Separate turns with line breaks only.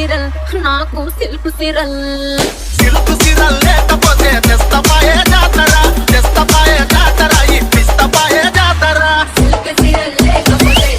serial నాకు silk serial
silk serial లేకపోతే తెస్తపాయే జాతర ఈ పిస్తపాయే జాతర
సిల్క్ సిరల్ లేకపోతే